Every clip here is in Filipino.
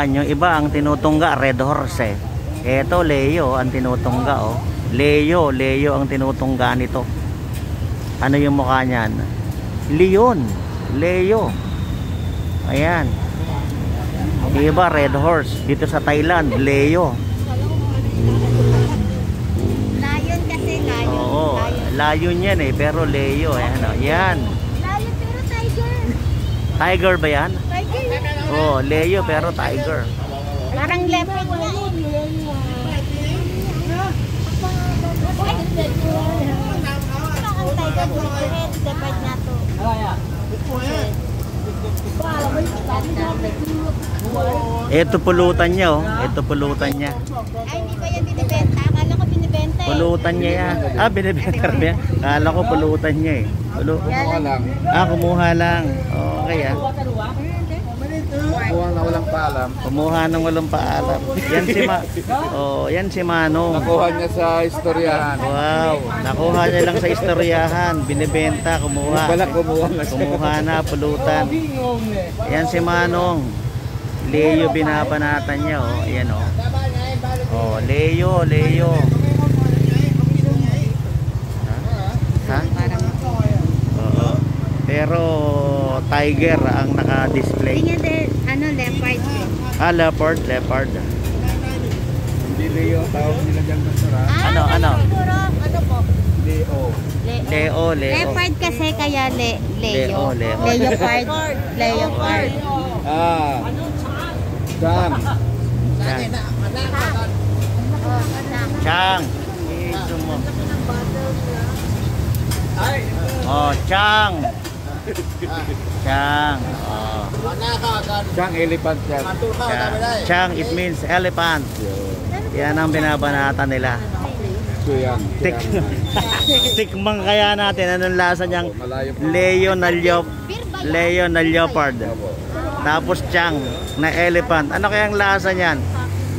Yan, yung iba ang tinutungga, red horse eh. Eto, Leo ang tinutungga oh. Leo ang tinutungga nito. Ano yung mukha niyan? Leon, Leo. Ayan. Iba, red horse. Dito sa Thailand, Leo. Lion kasi, lion. Oo, lion yan eh, pero Leo. Ayan oh. Yan. Lion pero tiger. Tiger ba yan? Tiger yan. Oh, Leo pero tiger. Parang leopard nga. Parang tiger, bulit-bulit. Leopard na to. Ito pulutan niya oh. Ito pulutan niya. Ay, hindi ba yan binibenta? Akala ko binibenta eh. Pulutan niya yan. Ah, binibenta rin yan. Kala ko pulutan niya eh. Kumuha lang. Ah, kumuha lang. Okay ah. Kumuha na walang paalam. Kumuha nang walang paalam. Yan si yan si Manong. Nakuha niya sa istoryahan. Wow, nakuha niya lang sa istoryahan, binibenta, kumuha. Bala kumuha na siya. Kumuha na, pulutan. Yan si Manong. Leo binabanatan niya oh. Ayan oh. Oh, Leo. Ha? Oo. Pero tiger ang naka-display. Tingnan din, ano, leopard. Ah, leopard. Hindi Leo, tawag nila dyan sa sara. Ano? Siguro, ano po? Leo. Leo. Leopard kasi kaya Leo. Leo. Leopard. Ah. Chang. Chang. Ito mo. Oh, Chang. Oh. Chang elephant yan. Chang, it means elephant. Yan ang binabanatan nila. So yan. Tikmang kaya natin anong lasa niyang Leo na leopard. Tapos Chang na elephant. Ano kayang lasa niyan?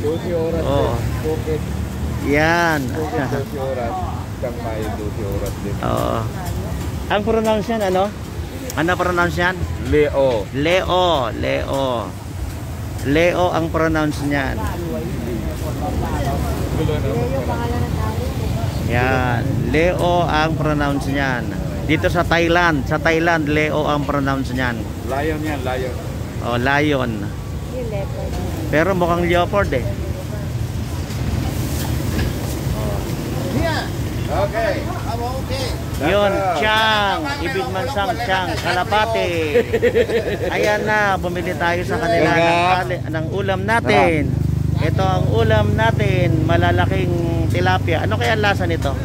12 oras. Oh. Bukit. Yan. 12 oras. Chang may 12 oras din. Oo. Ang pronounce yan ano? Ano pronounce yan? Leo. Leo ang pronounce niyan. Yan. Leo ang pronounce niyan. Dito sa Thailand, Leo ang pronounce niyan. Lion yan, lion. Oh, lion. Pero mukhang leopard eh. Okay. Yun, Chang. Ibig man sang Chang, kalapate. Ayan na, bumili tayo sa kanila ng ulam natin. Ito ang ulam natin, malalaking tilapia. Ano kaya ang lasa nito?